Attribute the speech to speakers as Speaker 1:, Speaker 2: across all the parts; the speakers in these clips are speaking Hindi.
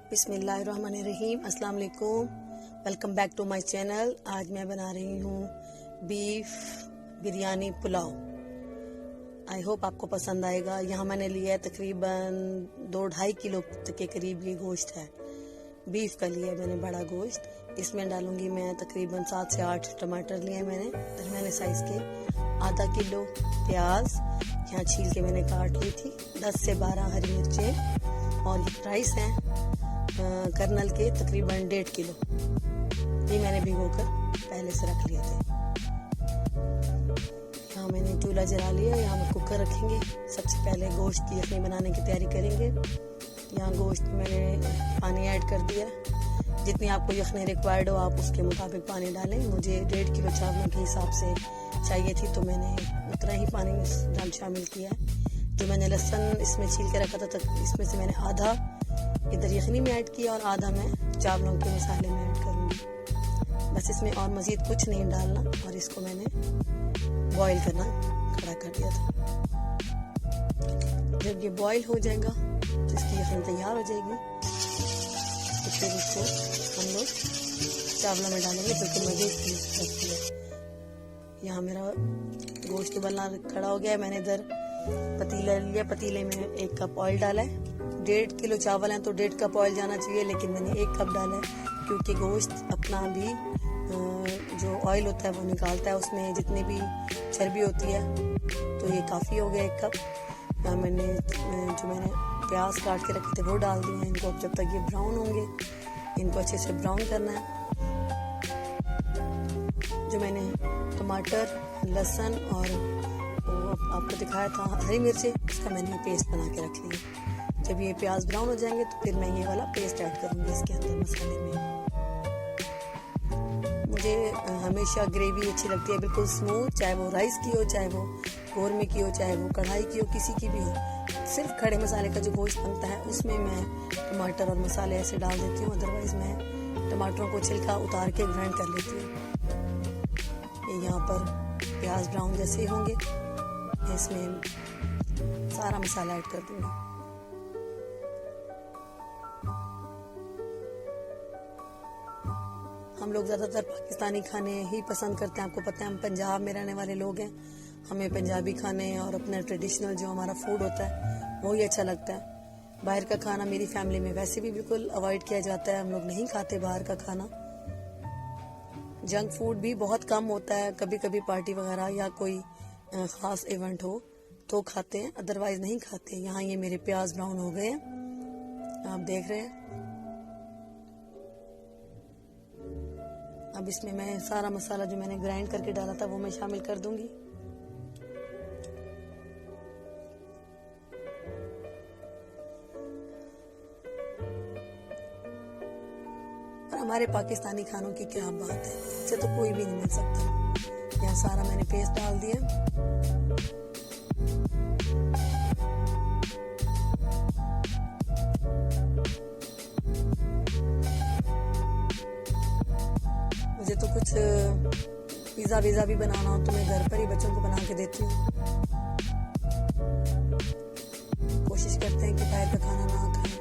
Speaker 1: बिस्मिल्लाहिर्रहमानिर्रहीम, अस्सलाम वालेकुम। Welcome back to my channel. आज मैं बना रही हूँ beef biryani pulao. I hope आपको पसंद आएगा। यहाँ मैंने लिया है तकरीबन 2-2.5 किलो के करीब ये गोश्त है। बीफ का लिया है मैंने बड़ा गोश्त। इसमें डालूंगी मैं तकरीबन 7 से 8 टमाटर लिए मैंने दरमियाने साइज के, आधा किलो प्याज यहाँ छील के मैंने काट ली थी, 10 से 12 हरी मिर्चें, और ये राइस हैं कर्नल के तकरीबन 1.5 किलो। ये मैंने भिगोकर पहले से रख लिए थे। यहाँ मैंने चूल्हा जला लिया। यहाँ हम कुकर रखेंगे। सबसे पहले गोश्त की यखनी बनाने की तैयारी करेंगे। यहाँ गोश्त मैंने पानी ऐड कर दिया। जितनी आपको यखनी रिक्वायर्ड हो आप उसके मुताबिक पानी डालें। मुझे 1.5 किलो चावलों के हिसाब से चाहिए थी तो मैंने उतना ही पानी शामिल किया है। जो मैंने लहसुन इसमें छील के रखा था इसमें से मैंने आधा इधर यखनी में ऐड किया और आधा मैं चावलों के मसाले में ऐड करूँगी। बस इसमें और मज़ीद कुछ नहीं डालना। और इसको मैंने बॉईल करना खड़ा कर दिया था। जब ये बॉईल हो जाएगा तो इसकी यखनी तैयार हो जाएगी। तो फिर इसको हम लोग चावलों में डालेंगे जो कि मज़ीद रखती है। यहाँ मेरा गोश्त उबलना खड़ा हो गया है। मैंने इधर पतीला लिया। पतीले में 1 कप ऑयल डाला है। 1.5 किलो चावल हैं तो 1.5 कप ऑयल जाना चाहिए, लेकिन मैंने 1 कप डाला है क्योंकि गोश्त अपना भी जो ऑयल होता है वो निकालता है, उसमें जितनी भी चर्बी होती है। तो ये काफ़ी हो गया 1 कप। यहाँ मैंने प्याज काट के रखे थे वो डाल दिए हैं। इनको जब तक ये ब्राउन होंगे इनको अच्छे से ब्राउन करना है। जो मैंने टमाटर, लहसुन और आपको दिखाया था हरी मिर्ची, इसका मैंने पेस्ट बना के रख लिया। जब ये प्याज ब्राउन हो जाएंगे तो फिर मैं ये वाला पेस्ट ऐड करूँगी इसके अंदर मसाले में। मुझे हमेशा ग्रेवी अच्छी लगती है, बिल्कुल स्मूथ, चाहे वो राइस की हो, चाहे वो कौरमे की हो, चाहे वो कढ़ाई की हो, किसी की भी हो। सिर्फ खड़े मसाले का जो गोश्त बनता है उसमें मैं टमाटर और मसाले ऐसे डाल देती हूँ। अदरवाइज मैं टमाटरों को छिलका उतार के ग्राइंड कर लेती हूँ। ये यहाँ पर प्याज ब्राउन जैसे ही होंगे इसमें सारा मसाला ऐड कर दूंगी। हम लोग ज़्यादातर पाकिस्तानी खाने ही पसंद करते हैं। आपको पता है हम पंजाब में रहने वाले लोग हैं। हमें पंजाबी खाने और अपना ट्रेडिशनल जो हमारा फूड होता है वो ही अच्छा लगता है। बाहर का खाना मेरी फैमिली में वैसे भी बिल्कुल अवॉइड किया जाता है। हम लोग नहीं खाते बाहर का खाना। जंक फूड भी बहुत कम होता है। कभी कभी पार्टी वगैरह या कोई ख़ास इवेंट हो तो खाते हैं, अदरवाइज नहीं खाते। यहाँ ये मेरे प्याज ब्राउन हो गए हैं, आप देख रहे हैं। अब इसमें मैं सारा मसाला जो मैंने ग्राइंड करके डाला था वो मैं शामिल कर दूंगी। और हमारे पाकिस्तानी खानों की क्या बात है, इससे तो कोई भी नहीं मिल सकता। यहाँ सारा मैंने पेस्ट डाल दिया। मुझे तो कुछ पिज़्ज़ा वीज़ा भी बनाना हो तो मैं घर पर ही बच्चों को बना के देती हूँ। कोशिश करते हैं कि बाहर का खाना ना खाएं।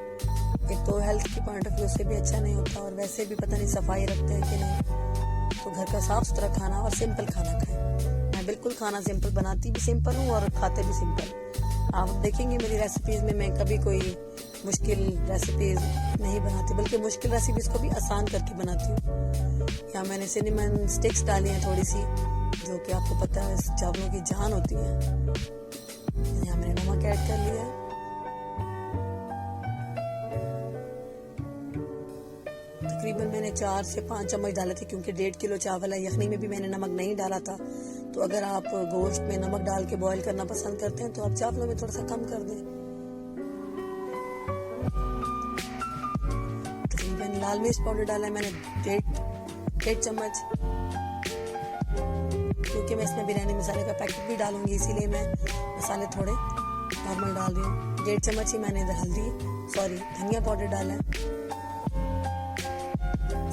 Speaker 1: एक तो हेल्थ की पॉइंट ऑफ व्यू से भी अच्छा नहीं होता और वैसे भी पता नहीं सफाई रखते हैं कि नहीं। तो घर का साफ सुथरा खाना और सिंपल खाना खाएं। मैं बिल्कुल खाना सिंपल बनाती भी सिंपल हूँ और खाते भी सिंपल। आप देखेंगे मेरी रेसिपीज़ में मैं कभी कोई मुश्किल रेसिपीज़ नहीं बनाती, बल्कि मुश्किल रेसिपीज़ को भी आसान करके बनाती हूँ। यहाँ मैंने सिनेमन स्टिक्स डाली हैं थोड़ी सी, जो कि आपको पता है चावलों की जान होती है। यहाँ मैंने नमक ऐड कर लिया है। तकरीबन मैंने 4 से 5 चम्मच डाले थे क्योंकि 1.5 किलो चावल है। यखनी में भी मैंने नमक नहीं डाला था। तो अगर आप गोश्त में नमक डाल के बॉईल करना पसंद करते हैं तो आप चावलों में थोड़ा सा कम कर दें। तकरीबन लाल मिर्च पाउडर डाला है मैंने 1.5 चम्मच, क्योंकि मैं इसमें बिरयानी मसाले का पैकेट भी डालूंगी, इसीलिए मैं मसाले थोड़े नॉर्मल डाल रही हूँ। 1.5 चम्मच ही मैंने इधर धनिया पाउडर डाला है।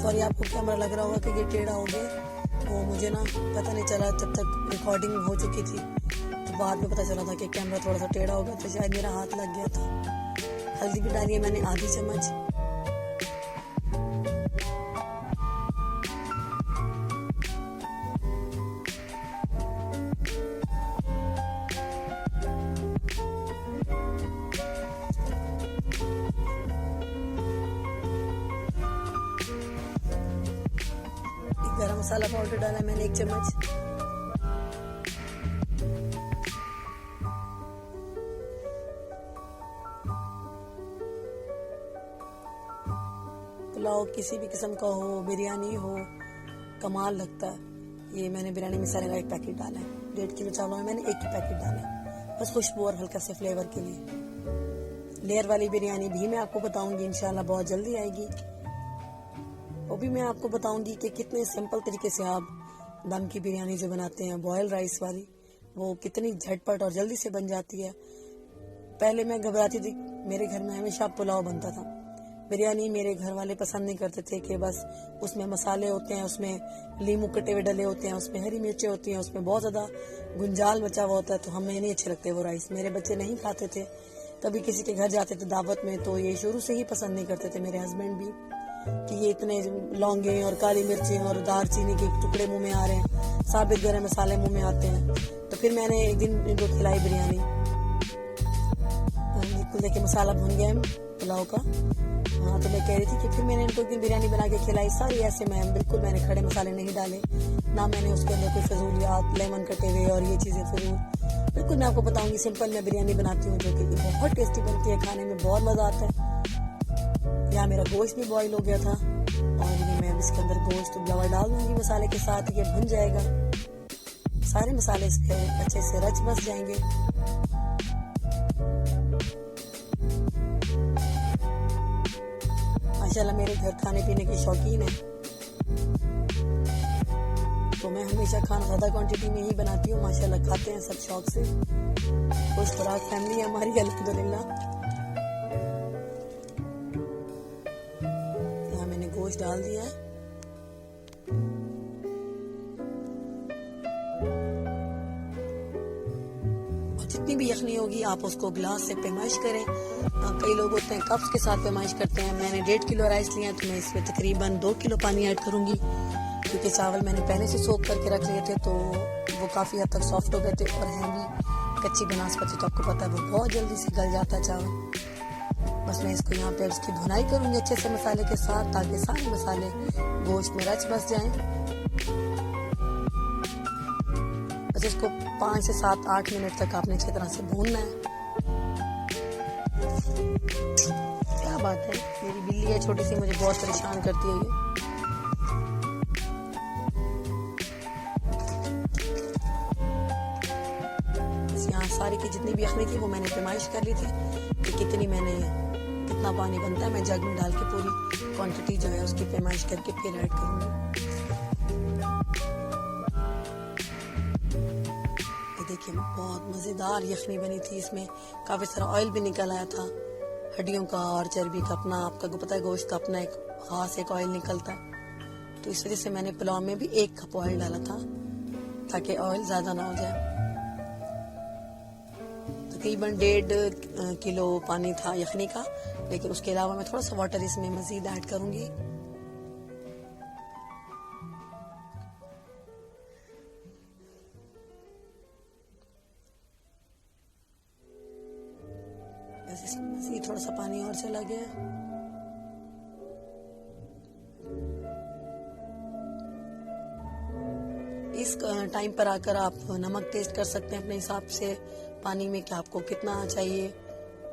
Speaker 1: सॉरी, आपको कैमरा लग रहा होगा कि ये टेढ़ा हो गया, वो मुझे ना पता नहीं चला जब तक रिकॉर्डिंग हो चुकी थी। तो बाद में पता चला था कि कैमरा थोड़ा सा टेढ़ा हो गया, तो शायद मेरा हाथ लग गया था। हल्दी भी डाली है मैंने आधी चम्मच। मसाला पाउडर डाला मैंने 1 चम्मच। पुलाव किसी भी किस्म का हो, बिरयानी हो, कमाल लगता है। ये मैंने बिरयानी मसाले का 1 पैकेट डाला है। 1.5 किलो चावलों में मैंने 1 ही पैकेट डाला है, बस खुशबू और हल्का से फ्लेवर के लिए। लेयर वाली बिरयानी भी मैं आपको बताऊंगी इंशाल्लाह, बहुत जल्दी आएगी। वो भी मैं आपको बताऊंगी कि कितने सिंपल तरीके से आप दम की बिरयानी जो बनाते हैं, बॉयल राइस वाली, वो कितनी झटपट और जल्दी से बन जाती है। पहले मैं घबराती थी, मेरे घर में हमेशा पुलाव बनता था। बिरयानी मेरे घर वाले पसंद नहीं करते थे कि बस उसमें मसाले होते हैं, उसमें लीमू कटे हुए डले होते हैं, उसमें हरी मिर्चें होती हैं, उसमें बहुत ज़्यादा गुंजाल बचा हुआ होता है, तो हमें नहीं अच्छे लगते वो राइस। मेरे बच्चे नहीं खाते थे। कभी किसी के घर जाते थे दावत में तो ये शुरू से ही पसंद नहीं करते थे, मेरे हस्बैंड भी, कि ये इतने लौंगे और काली मिर्चें और दालचीनी के टुकड़े मुंह में आ रहे हैं, साबित गरम मसाले मुंह में आते हैं। तो फिर मैंने एक दिन इनको खिलाई बिरयानी। बिल्कुल देखिए मसाला भुन गया पुलाव का। हाँ, तो मैं कह रही थी कि फिर मैंने इनको एक दिन बिरयानी बना के खिलाई सारी ऐसे। बिल्कुल मैंने खड़े मसाले नहीं डाले, ना मैंने उसके अंदर कोई फजूलियात, लेमन कटे हुए और ये चीज़ें फजूल। बिल्कुल मैं आपको बताऊंगी सिंपल मैं बिरयानी बनाती हूँ, जो कि बहुत टेस्टी बनती है, खाने में बहुत मज़ा आता है। यहाँ मेरा गोश्त भी बॉईल हो गया था और ये मैं इसके अंदर गोश्त ब्लवर डाल दूंगी मसाले के साथ। ये भुन जाएगा, सारे मसाले अच्छे से रच बस जाएंगे। माशाल्लाह मेरे घर खाने पीने के शौकीन है, तो मैं हमेशा खाना ज़्यादा क्वांटिटी में ही बनाती हूँ। माशाल्लाह खाते हैं सब शौक से, खुश खुराक फैमिली है हमारी अल्हम्दुलिल्लाह। यहाँ मैंने गोश्त डाल दिया है। जितनी भी यखनी होगी आप उसको गिलास से पैमाइश करें। कई लोग होते हैं कप्स के साथ पैमाइश करते हैं। मैंने 1.5 किलो राइस लिया है, तो मैं इसमें तकरीबन 2 किलो पानी ऐड करूंगी, क्योंकि चावल मैंने पहले से सोख करके रख लिए थे, तो वो काफ़ी हद तक सॉफ्ट हो गए थे और हैं भी कच्ची बनस्पति, तो आपको पता है वो बहुत जल्दी से गल जाता है चावल। बस मैं इसको यहाँ पे इसकी भुनाई करूँगी अच्छे से मसाले के साथ, ताकि सारे मसाले गोश्त में रच बस जाएं। बस इसको 5 से 7-8 मिनट तक आपने अच्छी तरह से भूनना है। क्या बात है, मेरी बिल्ली है छोटी सी, मुझे बहुत परेशान करती है ये। यहाँ सारी की जितनी भी यखनी थी वो मैंने पैमाइश कर ली थी कि कितना पानी बनता है। मैं जग में डाल के पूरी क्वांटिटी जो है उसकी पैमाइश करके फिर ऐड करूँगी। देखिए बहुत मज़ेदार यखनी बनी थी, इसमें काफ़ी सारा ऑयल भी निकल आया था, हड्डियों का और चर्बी का। अपना आपका पता है गोश्त का अपना एक खास एक ऑयल निकलता है, तो इस वजह से मैंने पुलाव में भी 1 कप ऑयल डाला था, ताकि ऑयल ज़्यादा ना हो जाए। तकरीबन 1.5 किलो पानी था यखनी का, लेकिन उसके अलावा मैं थोड़ा सा वाटर इसमें मज़ीद ऐड करूँगी। इसमें थोड़ा सा पानी और चला गया। इस टाइम पर आकर आप नमक टेस्ट कर सकते हैं अपने हिसाब से पानी में कि आपको कितना चाहिए,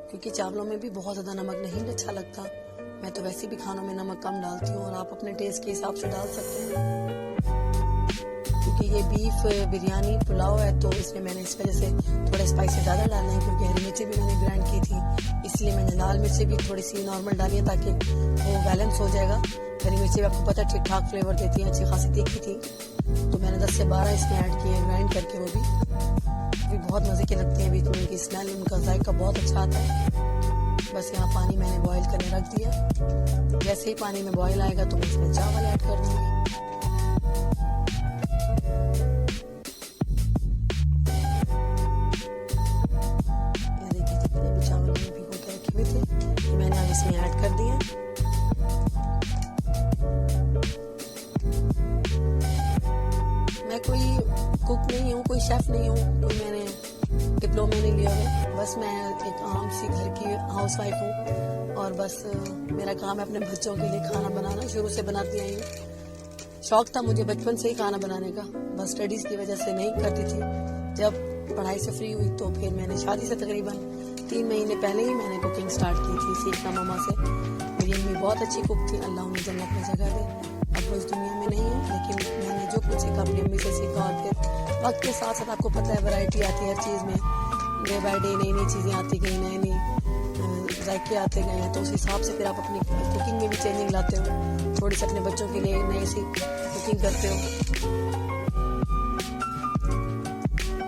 Speaker 1: क्योंकि चावलों में भी बहुत ज़्यादा नमक नहीं अच्छा लगता। मैं तो वैसे भी खानों में नमक कम डालती हूँ और आप अपने टेस्ट के हिसाब से डाल सकते हैं। क्योंकि ये बीफ बिरयानी पुलाव है, तो इसलिए मैंने इस वजह से थोड़े स्पाइसी ज़्यादा डालना है, क्योंकि हरी मिर्ची भी मैंने ग्राइंड की थी, इसलिए मैंने लाल मिर्ची भी थोड़ी सी नॉर्मल डाली है, ताकि वो बैलेंस हो जाएगा। हरी मिर्ची आपको पता है ठीक ठाक फ्लेवर देती है, अच्छी खासी तीखी थी, तो मैंने 10 से 12 इसमें ऐड किए ग्राइंड करके। वो भी बहुत मज़े के लगते हैं, बीच में उनकी स्मेल, उनका जायका बहुत अच्छा आता है। बस यहाँ पानी मैंने बॉईल करने रख दिया। जैसे ही पानी में बॉईल आएगा तो मैं इसमें चावल ऐड कर दूँगी। मैंने अब इसमें ऐड कर दिया। मैं कोई कुक नहीं हूँ, कोई शेफ नहीं हूँ, कोई मैंने डिप्लोमा नहीं लिया है। बस मैं एक आम सी घर की हाउसवाइफ हूँ और बस मेरा काम है अपने बच्चों के लिए खाना बनाना। शुरू से बनाती आई हूँ, शौक था मुझे बचपन से ही खाना बनाने का, बस स्टडीज की वजह से नहीं करती थी। जब पढ़ाई से फ्री हुई तो फिर मैंने शादी से तकरीबन 3 महीने पहले ही मैंने कुकिंग स्टार्ट की थी, सीखना मम्मा से। मेरी अम्मी बहुत अच्छी कुक थी, अल्लाह उन्हें जन्नत में जगह दे। अब वो इस दुनिया में नहीं है, लेकिन मैंने जो कुछ सीखा अपनी अम्मी से सीखा। और फिर वक्त के साथ साथ आपको पता है वैरायटी आती है हर चीज़ में, डे बाय डे नई नई चीज़ें आती गई, नए नए जायके आते गए हैं, तो उस हिसाब से फिर आप अपनी कुकिंग में भी चेंजिंग लाते हो, थोड़ी सी अपने बच्चों के लिए नई सी कुकिंग करते हो।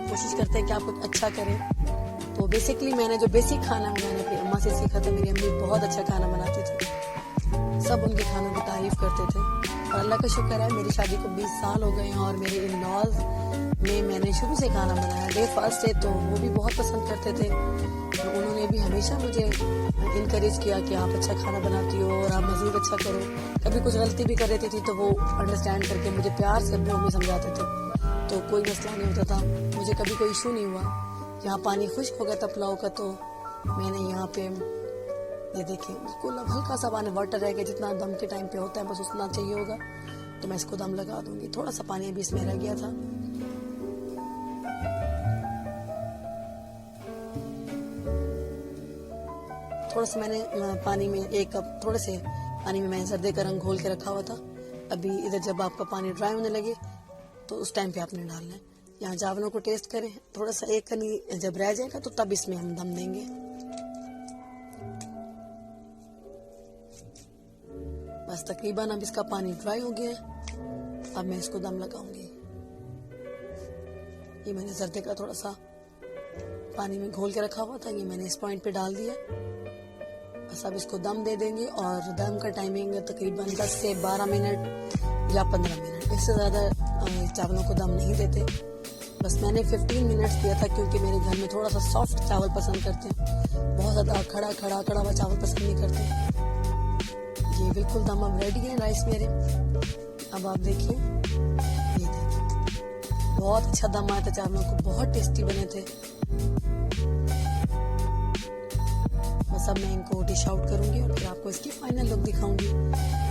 Speaker 1: कोशिश करते हैं कि आप कुछ अच्छा करें। तो बेसिकली मैंने जो बेसिक खाना है मैंने अपनी अम्मा से सीखा था। मेरी अम्मी बहुत अच्छा खाना बनाती थी, सब उनके खानों की तारीफ करते थे। और अल्लाह का शुक्र है मेरी शादी को 20 साल हो गए हैं और मेरे इन लॉज में मैंने शुरू से खाना बनाया। डे फर्स्ट डे तो वो भी बहुत पसंद करते थे, तो उन्होंने भी हमेशा मुझे इनकरेज किया कि आप अच्छा खाना बनाती हो और आप मज़ीद अच्छा करो। कभी कुछ गलती भी कर देती थी तो वो अंडरस्टैंड करके मुझे प्यार से अपने में समझाते थे, तो कोई मसला नहीं होता था, मुझे कभी कोई इशू नहीं हुआ। यहाँ पानी खुश्क हो गया था पुलाव का, तो मैंने यहाँ पे ये देखिए बिल्कुल अब हल्का सा पानी वाटर रह गया, जितना दम के टाइम पे होता है बस उतना चाहिए होगा, तो मैं इसको दम लगा दूंगी। थोड़ा सा पानी अभी इसमें रह गया था। थोड़ा सा मैंने पानी में 1 कप थोड़े से पानी में मैंने सर्दे का रंग घोल के रखा हुआ था। अभी इधर जब आपका पानी ड्राई होने लगे तो उस टाइम पे आपने डालना है। यहाँ चावलों को टेस्ट करें, थोड़ा सा 1 कनी जब रह जाएगा तो तब इसमें हम दम देंगे। बस तकरीबन अब इसका पानी ड्राई हो गया है, अब मैं इसको दम लगाऊंगी। ये मैंने सर्दे का थोड़ा सा पानी में घोल के रखा हुआ था, ये मैंने इस पॉइंट पे डाल दिया। बस अब इसको दम दे देंगे और दम का टाइमिंग तकरीबन 10 से 12 मिनट या 15 मिनट, इससे ज़्यादा चावलों को दम नहीं देते। बस मैंने 15 मिनट्स दिया था क्योंकि मेरे घर में थोड़ा सा सॉफ्ट चावल पसंद करते हैं, बहुत ज़्यादा कड़ा हुआ चावल पसंद नहीं करते। ये बिल्कुल दम अब रेडी है राइस मेरे। अब आप देखिए, ये देखिए बहुत अच्छा दम आया था चावलों को, बहुत टेस्टी बने थे। बस अब मैं इनको डिश आउट करूंगी और फिर आपको इसकी फाइनल लुक दिखाऊंगी।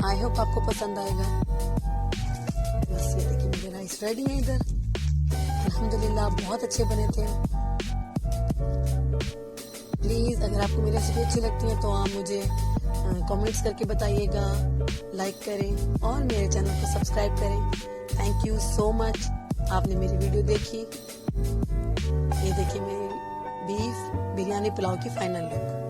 Speaker 1: आई होप आपको पसंद आएगा। बस ये देखिए मेरे राइस रेडी है इधर, अल्हम्दुलिल्लाह बहुत अच्छे बने थे। प्लीज़ अगर आपको मेरी रेसिपी अच्छी लगती है तो आप मुझे कमेंट्स करके बताइएगा, लाइक करें और मेरे चैनल को सब्सक्राइब करें। थैंक यू सो मच, आपने मेरी वीडियो देखी। ये देखिए मेरी बीफ बिरयानी पुलाव की फाइनल लुक।